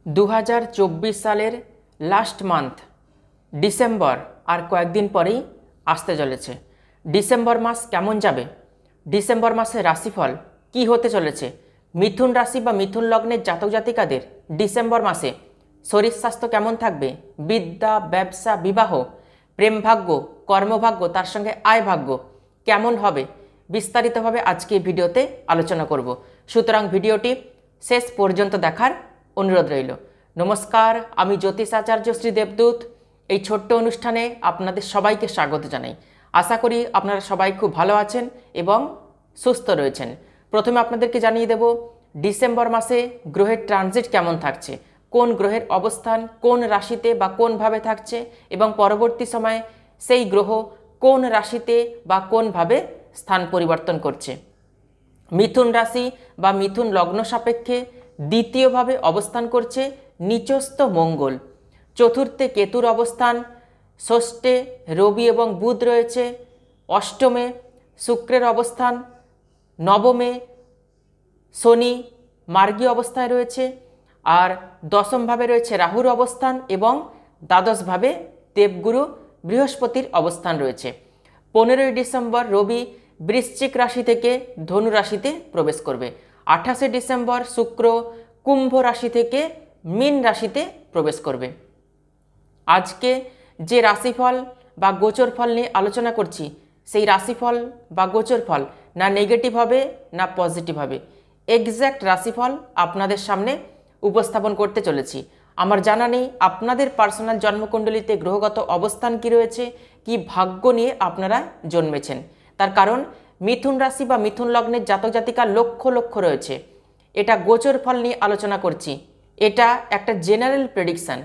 2024 সালের last month December আর কয়েকদিন পরেই আসতে চলেছে। ডিসেম্বর মাস কেমন যাবে, ডিসেম্বর মাসের রাশিফল কি হতে চলেছে, মিথুন রাশি বা মিথুন লগ্নের জাতক জাতিকাদের ডিসেম্বর মাসে শরীর স্বাস্থ্য কেমন থাকবে, বিদ্যা, ব্যবসা, বিবাহ, প্রেম ভাগ্য, কর্মভাগ্য, তার সঙ্গে আয় ভাগ্য কেমন হবে, বিস্তারিতভাবে আজকে এই ভিডিওতে আলোচনা করব। সুতরাং ভিডিওটি শেষ পর্যন্ত দেখার অনুরোধ রইল। নমস্কার, আমি জ্যোতিষাচার্য শ্রী দেবদূত। এই ছোট্ট অনুষ্ঠানে আপনাদের সবাইকে স্বাগত জানাই। আশা করি আপনারা সবাই খুব ভালো আছেন এবং সুস্থ রয়েছেন। প্রথমে আপনাদেরকে জানিয়ে দেব ডিসেম্বর মাসে গ্রহের ট্রানজিট কেমন থাকছে, কোন গ্রহের অবস্থান কোন রাশিতে বা কোনভাবে থাকছে এবং পরবর্তী সময়ে সেই গ্রহ কোন রাশিতে বা কোনভাবে স্থান পরিবর্তন করছে। মিথুন রাশি বা মিথুন লগ্ন সাপেক্ষে দ্বিতীয়ভাবে অবস্থান করছে নিচস্থ মঙ্গল, চতুর্থে কেতুর অবস্থান, ষষ্ঠে রবি এবং বুধ রয়েছে, অষ্টমে শুক্রের অবস্থান, নবমে শনি মার্গী অবস্থায় রয়েছে, আর দশমভাবে রয়েছে রাহুর অবস্থান এবং দ্বাদশভাবে দেবগুরু বৃহস্পতির অবস্থান রয়েছে। 15ই ডিসেম্বর রবি বৃশ্চিক রাশি থেকে ধনু রাশিতে প্রবেশ করবে। 28শে ডিসেম্বর শুক্র কুম্ভ রাশি থেকে মীন রাশিতে প্রবেশ করবে। আজকে যে রাশিফল বা গোচর ফল নিয়ে আলোচনা করছি, সেই রাশিফল বা গোচর ফল না নেগেটিভ হবে না পজিটিভ হবে, এক্স্যাক্ট রাশিফল আপনাদের সামনে উপস্থাপন করতে চলেছি। আমার জানা নেই আপনাদের পার্সোনাল জন্মকুণ্ডলিতে গ্রহগত অবস্থান কি রয়েছে, কি ভাগ্য নিয়ে আপনারা জন্মেছেন। তার কারণ মিথুন রাশি বা মিথুন লগ্নের জাতক জাতিকা লক্ষ লক্ষ রয়েছে। এটা গোচর ফল নিয়ে আলোচনা করছি, এটা একটা জেনারেল প্রেডিকশান।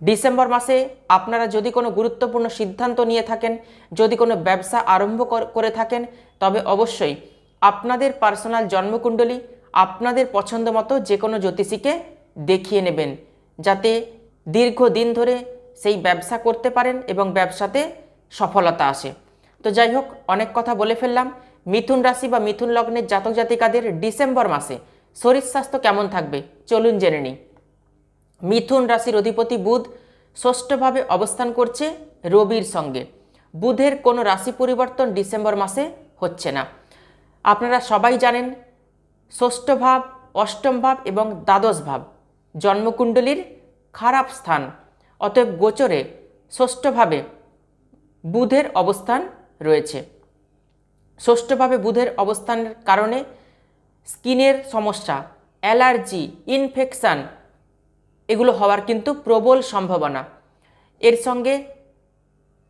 ডিসেম্বর মাসে আপনারা যদি কোনো গুরুত্বপূর্ণ সিদ্ধান্ত নিয়ে থাকেন, যদি কোনো ব্যবসা আরম্ভ করে থাকেন, তবে অবশ্যই আপনাদের পার্সোনাল জন্মকুণ্ডলী আপনাদের পছন্দ মতো যে কোনো জ্যোতিষীকে দেখিয়ে নেবেন, যাতে দীর্ঘদিন ধরে সেই ব্যবসা করতে পারেন এবং ব্যবসাতে সফলতা আসে। তো যাই হোক, অনেক কথা বলে ফেললাম। মিথুন রাশি বা মিথুন লগ্নের জাতক জাতিকাদের ডিসেম্বর মাসে শরীর স্বাস্থ্য কেমন থাকবে চলুন জেনে নিই। মিথুন রাশির অধিপতি বুধ ষষ্ঠভাবে অবস্থান করছে রবির সঙ্গে। বুধের কোনো রাশি পরিবর্তন ডিসেম্বর মাসে হচ্ছে না। আপনারা সবাই জানেন ষষ্ঠ ভাব, অষ্টম ভাব এবং দ্বাদশ ভাব জন্মকুণ্ডলীর খারাপ স্থান। অতএব গোচরে ষষ্ঠভাবে বুধের অবস্থান রয়েছে। ষষ্ঠভাবে বুধের অবস্থানের কারণে স্কিনের সমস্যা, অ্যালার্জি, ইনফেকশান এগুলো হওয়ার কিন্তু প্রবল সম্ভাবনা। এর সঙ্গে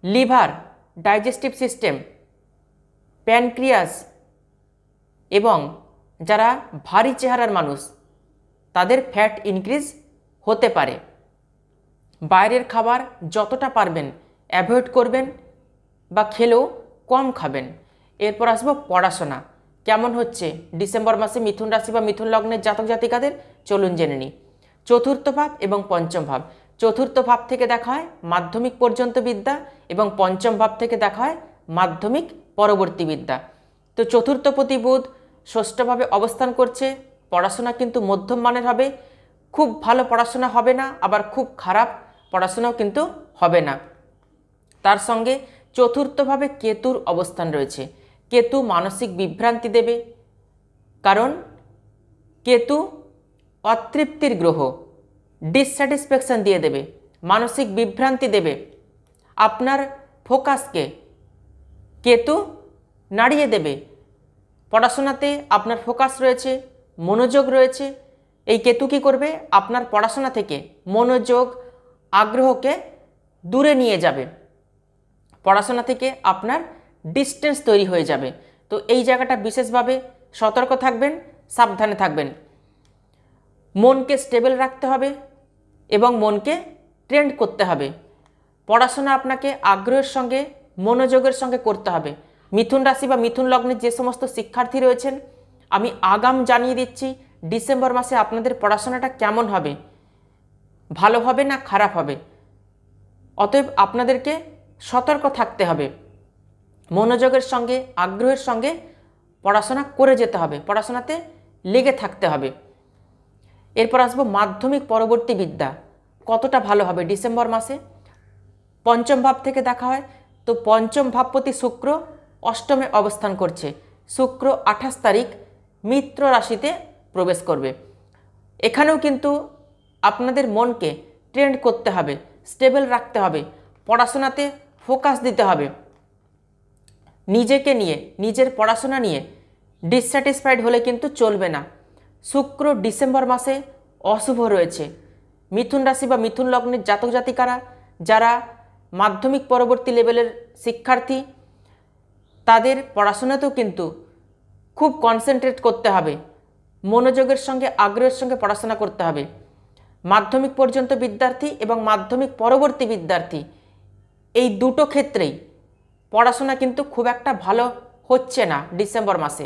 লিভার, ডাইজেস্টিভ সিস্টেম, প্যানক্রিয়াস এবং যারা ভারী চেহারার মানুষ তাদের ফ্যাট ইনক্রিজ হতে পারে। বাইরের খাবার যতটা পারবেন অ্যাভয়েড করবেন বা খেলেও কম খাবেন। এরপর আসবো পড়াশোনা কেমন হচ্ছে ডিসেম্বর মাসে মিথুন রাশি বা মিথুন লগ্নের জাতক জাতিকাদের চলুন জেনে নিই। চতুর্থ ভাব এবং পঞ্চম ভাব, চতুর্থ ভাব থেকে দেখা হয় মাধ্যমিক পর্যন্ত বিদ্যা এবং পঞ্চম ভাব থেকে দেখা হয় মাধ্যমিক পরবর্তী বিদ্যা। তো চতুর্থপতি বুধ ষষ্ঠভাবে অবস্থান করছে। পড়াশোনা কিন্তু মধ্যম মানের হবে, খুব ভালো পড়াশোনা হবে না, আবার খুব খারাপ পড়াশোনাও কিন্তু হবে না। তার সঙ্গে চতুর্থভাবে কেতুর অবস্থান রয়েছে। কেতু মানসিক বিভ্রান্তি দেবে, কারণ কেতু অতৃপ্তির গ্রহ, ডিসস্যাটিসফ্যাকশন দিয়ে দেবে, মানসিক বিভ্রান্তি দেবে। আপনার ফোকাসকে কেতু নাড়িয়ে দেবে। পড়াশোনাতে আপনার ফোকাস রয়েছে, মনোযোগ রয়েছে, এই কেতু কী করবে, আপনার পড়াশোনা থেকে মনোযোগ, আগ্রহকে দূরে নিয়ে যাবে, পড়াশোনা থেকে আপনার ডিস্টেন্স তৈরি হয়ে যাবে। তো এই জায়গাটা বিশেষভাবে সতর্ক থাকবেন, সাবধানে থাকবেন। মনকে স্টেবল রাখতে হবে এবং মনকে ট্রেন্ড করতে হবে। পড়াশোনা আপনাকে আগ্রহের সঙ্গে মনোযোগের সঙ্গে করতে হবে। মিথুন রাশি বা মিথুন লগ্নের যে সমস্ত শিক্ষার্থী রয়েছেন, আমি আগাম জানিয়ে দিচ্ছি ডিসেম্বর মাসে আপনাদের পড়াশোনাটা কেমন হবে, ভালো হবে না খারাপ হবে। অতএব আপনাদেরকে সতর্ক থাকতে হবে, মনোযোগের সঙ্গে আগ্রহের সঙ্গে পড়াশোনা করে যেতে হবে, পড়াশোনাতে লেগে থাকতে হবে। এরপর আসবো মাধ্যমিক পরবর্তী বিদ্যা কতটা ভালো হবে ডিসেম্বর মাসে। পঞ্চম ভাব থেকে দেখা হয় তো পঞ্চম ভাবপতি শুক্র অষ্টমে অবস্থান করছে। শুক্র 28 তারিখ মিত্র রাশিতে প্রবেশ করবে। এখানেও কিন্তু আপনাদের মনকে ট্রেন্ড করতে হবে, স্টেবল রাখতে হবে, পড়াশোনাতে ফোকাস দিতে হবে। নিজেকে নিয়ে, নিজের পড়াশোনা নিয়ে ডিসস্যাটিসফাইড হলে কিন্তু চলবে না। শুক্র ডিসেম্বর মাসে অশুভ রয়েছে। মিথুন রাশি বা মিথুন লগ্নের জাতক জাতিকারা যারা মাধ্যমিক পরবর্তী লেভেলের শিক্ষার্থী, তাদের পড়াশোনাতেও কিন্তু খুব কনসেন্ট্রেট করতে হবে, মনোযোগের সঙ্গে আগ্রহের সঙ্গে পড়াশোনা করতে হবে। মাধ্যমিক পর্যন্ত বিদ্যার্থী এবং মাধ্যমিক পরবর্তী বিদ্যার্থী এই দুটো ক্ষেত্রেই পড়াশোনা কিন্তু খুব একটা ভালো হচ্ছে না ডিসেম্বর মাসে।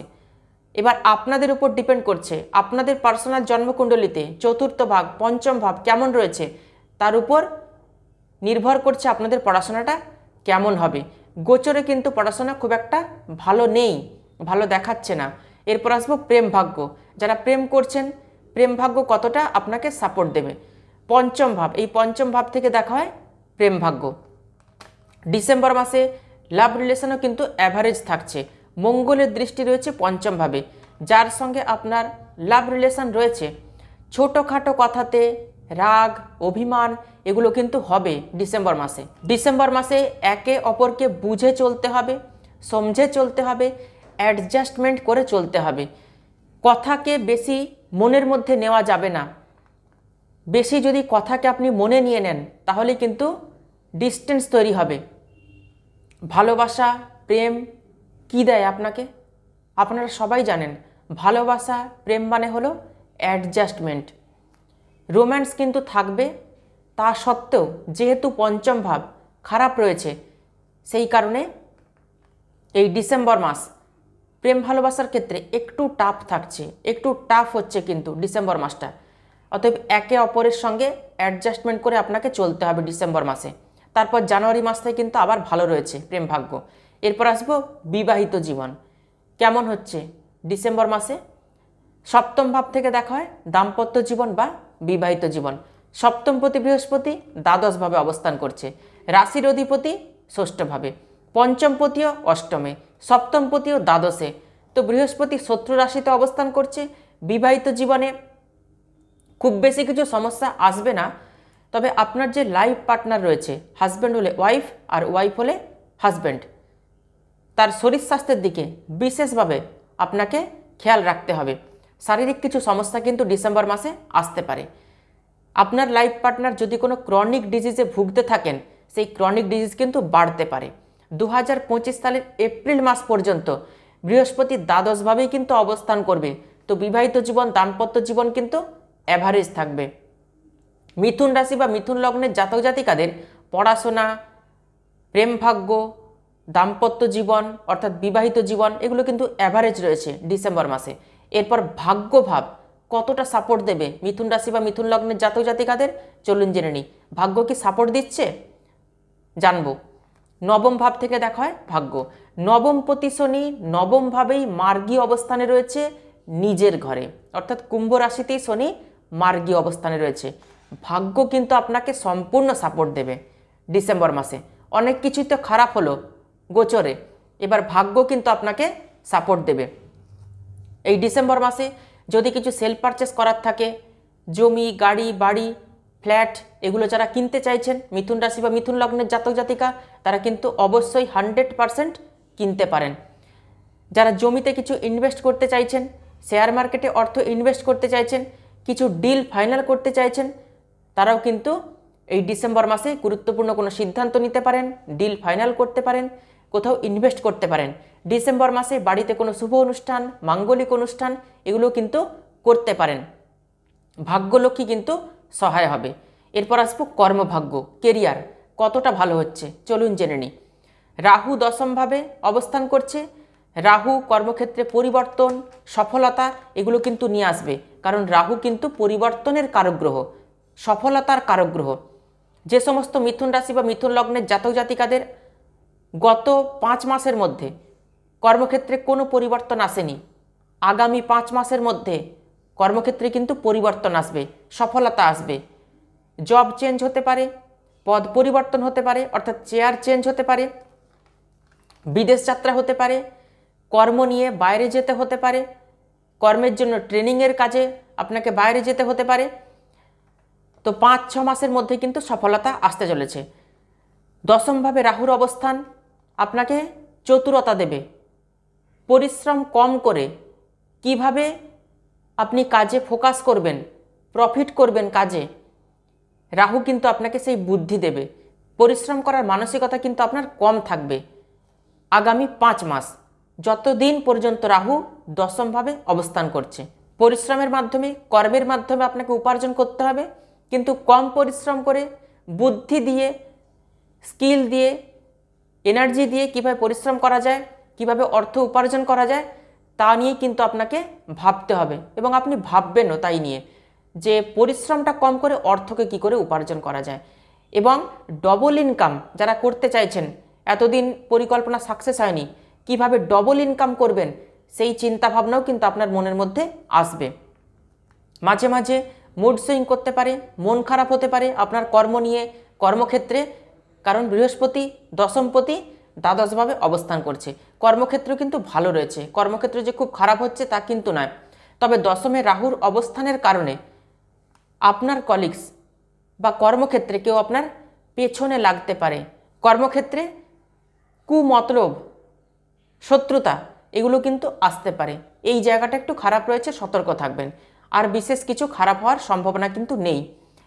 এবার আপনাদের উপর ডিপেন্ড করছে, আপনাদের পার্সোনাল জন্মকুণ্ডলিতে চতুর্থ ভাব, পঞ্চম ভাব কেমন রয়েছে তার উপর নির্ভর করছে আপনাদের পড়াশোনাটা কেমন হবে। গোচরে কিন্তু পড়াশোনা খুব একটা ভালো নেই, ভালো দেখাচ্ছে না। এরপর আসবো প্রেম ভাগ্য। যারা প্রেম করছেন, প্রেম ভাগ্য কতটা আপনাকে সাপোর্ট দেবে। পঞ্চম ভাব, এই পঞ্চম ভাব থেকে দেখা হয় প্রেম ভাগ্য। ডিসেম্বর মাসে লাভ রিলেশনও কিন্তু অ্যাভারেজ থাকছে। মঙ্গলের দৃষ্টি রয়েছে পঞ্চম ভাবে, যার সঙ্গে আপনার লাভ রিলেশন রয়েছে। ছোটোখাটো কথাতে রাগ, অভিমান এগুলো কিন্তু হবে ডিসেম্বর মাসে। ডিসেম্বর মাসে একে অপরকে বুঝে চলতে হবে, সমঝে চলতে হবে, অ্যাডজাস্টমেন্ট করে চলতে হবে। কথাকে বেশি মনের মধ্যে নেওয়া যাবে না। বেশি যদি কথাকে আপনি মনে নিয়ে নেন তাহলে কিন্তু ডিস্টেন্স তৈরি হবে। ভালোবাসা, প্রেম কী দেয় আপনাকে? আপনারা সবাই জানেন ভালোবাসা, প্রেম মানে হলো অ্যাডজাস্টমেন্ট। রোম্যান্স কিন্তু থাকবে, তা সত্ত্বেও যেহেতু পঞ্চম ভাব খারাপ রয়েছে, সেই কারণে এই ডিসেম্বর মাস প্রেম ভালোবাসার ক্ষেত্রে একটু টাফ থাকছে, একটু টাফ হচ্ছে কিন্তু ডিসেম্বর মাসটা। অতএব একে অপরের সঙ্গে অ্যাডজাস্টমেন্ট করে আপনাকে চলতে হবে ডিসেম্বর মাসে। তারপর জানুয়ারি মাস থেকে কিন্তু আবার ভালো রয়েছে প্রেম ভাগ্য। এরপর আসবো বিবাহিত জীবন কেমন হচ্ছে ডিসেম্বর মাসে। সপ্তম ভাব থেকে দেখা হয় দাম্পত্য জীবন বা বিবাহিত জীবন। সপ্তমপতি বৃহস্পতি দ্বাদশভাবে অবস্থান করছে। রাশির অধিপতি ষষ্ঠভাবে, পঞ্চমপতিও অষ্টমে, সপ্তমপতিও দ্বাদশে। তো বৃহস্পতি শত্রু রাশিতে অবস্থান করছে। বিবাহিত জীবনে খুব বেশি কিছু সমস্যা আসবে না, তবে আপনার যে লাইফ পার্টনার রয়েছে, হাজব্যান্ড হলে ওয়াইফ আর ওয়াইফ হলে হাজব্যান্ড, তার শরীর স্বাস্থ্যের দিকে বিশেষভাবে আপনাকে খেয়াল রাখতে হবে। শারীরিক কিছু সমস্যা কিন্তু ডিসেম্বর মাসে আসতে পারে। আপনার লাইফ পার্টনার যদি কোনো ক্রনিক ডিজিজে ভুগতে থাকেন, সেই ক্রনিক ডিজিজ কিন্তু বাড়তে পারে। 2025 সালের এপ্রিল মাস পর্যন্ত বৃহস্পতি দ্বাদশভাবেই কিন্তু অবস্থান করবে। তো বিবাহিত জীবন, দাম্পত্য জীবন কিন্তু অ্যাভারেজ থাকবে। মিথুন রাশি বা মিথুন লগ্নের জাতক জাতিকাদের পড়াশোনা, প্রেম ভাগ্য, দাম্পত্য জীবন অর্থাৎ বিবাহিত জীবন এগুলো কিন্তু অ্যাভারেজ রয়েছে ডিসেম্বর মাসে। এরপর ভাগ্যভাব কতটা সাপোর্ট দেবে মিথুন রাশি বা মিথুন লগ্নের জাতক জাতিকাদের, চলুন জেনে নিই। ভাগ্য কি সাপোর্ট দিচ্ছে জানবো। নবম ভাব থেকে দেখা হয় ভাগ্য। নবমপতি শনি নবমভাবেই মার্গী অবস্থানে রয়েছে নিজের ঘরে, অর্থাৎ কুম্ভ রাশিতেই শনি মার্গী অবস্থানে রয়েছে। ভাগ্য কিন্তু আপনাকে সম্পূর্ণ সাপোর্ট দেবে ডিসেম্বর মাসে। অনেক কিছুই তো খারাপ হলো গোচরে, এবার ভাগ্য কিন্তু আপনাকে সাপোর্ট দেবে। এই ডিসেম্বর মাসে যদি কিছু সেল পারচেস করার থাকে, জমি, গাড়ি, বাড়ি, ফ্ল্যাট এগুলো যারা কিনতে চাইছেন মিথুন রাশি বা মিথুন লগ্নের জাতক জাতিকা, তারা কিন্তু অবশ্যই 100% কিনতে পারেন। যারা জমিতে কিছু ইনভেস্ট করতে চাইছেন, শেয়ার মার্কেটে অর্থ ইনভেস্ট করতে চাইছেন, কিছু ডিল ফাইনাল করতে চাইছেন, তারাও কিন্তু এই ডিসেম্বর মাসে গুরুত্বপূর্ণ কোনো সিদ্ধান্ত নিতে পারেন, ডিল ফাইনাল করতে পারেন, কোথাও ইনভেস্ট করতে পারেন। ডিসেম্বর মাসে বাড়িতে কোনো শুভ অনুষ্ঠান, মাঙ্গলিক অনুষ্ঠান এগুলো কিন্তু করতে পারেন। ভাগ্যলক্ষ্মী কিন্তু সহায় হবে। এরপর আসবো কর্মভাগ্য, কেরিয়ার কতটা ভালো হচ্ছে চলুন জেনে নিই। রাহু দশমভাবে অবস্থান করছে। রাহু কর্মক্ষেত্রে পরিবর্তন, সফলতা এগুলো কিন্তু নিয়ে আসবে, কারণ রাহু কিন্তু পরিবর্তনের কারক গ্রহ, সফলতার কারক গ্রহ। যে সমস্ত মিথুন রাশি বা মিথুন লগ্নের জাতক জাতিকাদের গত 5 মাসের মধ্যে কর্মক্ষেত্রে কোনো পরিবর্তন আসেনি, আগামী 5 মাসের মধ্যে কর্মক্ষেত্রে কিন্তু পরিবর্তন আসবে, সফলতা আসবে। জব চেঞ্জ হতে পারে, পদ পরিবর্তন হতে পারে, অর্থাৎ চেয়ার চেঞ্জ হতে পারে, বিদেশ যাত্রা হতে পারে, কর্ম নিয়ে বাইরে যেতে হতে পারে, কর্মের জন্য ট্রেনিংয়ের কাজে আপনাকে বাইরে যেতে হতে পারে। তো 5-6 মাসের মধ্যে কিন্তু সফলতা আসতে চলেছে। দশমভাবে রাহুর অবস্থান আপনাকে চতুরতা দেবে। পরিশ্রম কম করে কিভাবে আপনি কাজে ফোকাস করবেন, প্রফিট করবেন কাজে, রাহু কিন্তু আপনাকে সেই বুদ্ধি দেবে। পরিশ্রম করার মানসিকতা কিন্তু আপনার কম থাকবে আগামী 5 মাস, যতদিন পর্যন্ত রাহু দশমভাবে অবস্থান করছে। পরিশ্রমের মাধ্যমে, কর্মের মাধ্যমে আপনাকে উপার্জন করতে হবে, কিন্তু কম পরিশ্রম করে বুদ্ধি দিয়ে, স্কিল দিয়ে, এনার্জি দিয়ে কীভাবে পরিশ্রম করা যায়, কিভাবে অর্থ উপার্জন করা যায়, তা নিয়ে কিন্তু আপনাকে ভাবতে হবে। এবং আপনি ভাববেনও তাই নিয়ে, যে পরিশ্রমটা কম করে অর্থকে কি করে উপার্জন করা যায়। এবং ডবল ইনকাম যারা করতে চাইছেন, এতদিন পরিকল্পনা সাকসেস হয়নি, কিভাবে ডবল ইনকাম করবেন সেই চিন্তা ভাবনাও কিন্তু আপনার মনের মধ্যে আসবে। মাঝে মাঝে মুড সুইং করতে পারে, মন খারাপ হতে পারে আপনার কর্ম নিয়ে, কর্মক্ষেত্রে, কারণ বৃহস্পতি দশমপতি দ্বাদশভাবে অবস্থান করছে। কর্মক্ষেত্র কিন্তু ভালো রয়েছে, কর্মক্ষেত্র যে খুব খারাপ হচ্ছে তা কিন্তু নয়। তবে দশমে রাহুর অবস্থানের কারণে আপনার কলিগস বা কর্মক্ষেত্রে কেউ আপনার পেছনে লাগতে পারে। কর্মক্ষেত্রে কুমতলব, শত্রুতা, এগুলো কিন্তু আসতে পারে। এই জায়গাটা একটু খারাপ রয়েছে, সতর্ক থাকবেন। আর বিশেষ কিছু খারাপ হওয়ার সম্ভাবনা কিন্তু নেই।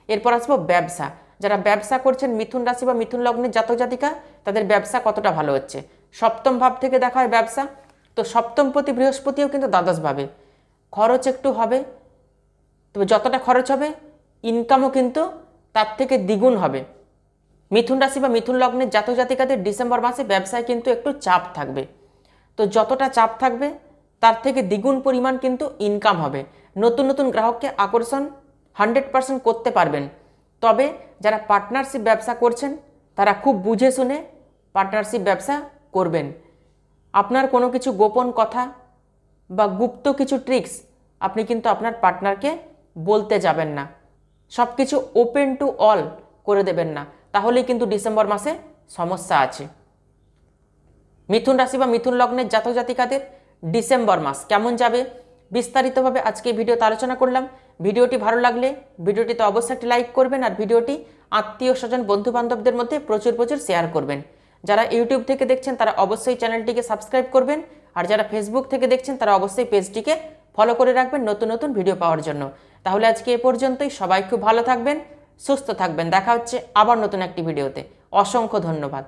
এরপর আসবো ব্যবসা। যারা ব্যবসা করছেন, মিথুন রাশি বা মিথুন লগ্নের জাতক জাতিকা, তাদের ব্যবসা কতটা ভালো হচ্ছে। সপ্তম ভাব থেকে দেখা হয় ব্যবসা, তো সপ্তমপতি বৃহস্পতিও কিন্তু দ্বাদশভাবে। খরচ একটু হবে, তবে যতটা খরচ হবে ইনকামও কিন্তু তার থেকে দ্বিগুণ হবে। মিথুন রাশি বা মিথুন লগ্নের জাতক জাতিকাদের ডিসেম্বর মাসে ব্যবসায় কিন্তু একটু চাপ থাকবে। তো যতটা চাপ থাকবে তার থেকে দ্বিগুণ পরিমাণ কিন্তু ইনকাম হবে। নতুন নতুন গ্রাহককে আকর্ষণ 100% করতে পারবেন। তবে যারা পার্টনারশিপ ব্যবসা করছেন তারা খুব বুঝে শুনে পার্টনারশিপ ব্যবসা করবেন। আপনার কোনো কিছু গোপন কথা বা গুপ্ত কিছু ট্রিক্স আপনি কিন্তু আপনার পার্টনারকে বলতে যাবেন না। সব কিছু ওপেন টু অল করে দেবেন না, তাহলেই কিন্তু ডিসেম্বর মাসে সমস্যা আছে। মিথুন রাশি বা মিথুন লগ্নের জাতক জাতিকাদের ডিসেম্বর মাস কেমন যাবে বিস্তারিতভাবে আজকে ভিডিওতে আলোচনা করলাম। ভিডিওটি ভালো লাগলে ভিডিওটিতে অবশ্যই একটি লাইক করবেন, আর ভিডিওটি আত্মীয় স্বজন বন্ধু বান্ধবদের মধ্যে প্রচুর শেয়ার করবেন। যারা ইউটিউব থেকে দেখছেন তারা অবশ্যই চ্যানেলটিকে সাবস্ক্রাইব করবেন, আর যারা ফেসবুক থেকে দেখছেন তারা অবশ্যই পেজটিকে ফলো করে রাখবেন নতুন নতুন ভিডিও পাওয়ার জন্য। তাহলে আজকে এ পর্যন্তই। সবাই খুব ভালো থাকবেন, সুস্থ থাকবেন। দেখা হচ্ছে আবার নতুন একটি ভিডিওতে। অসংখ্য ধন্যবাদ।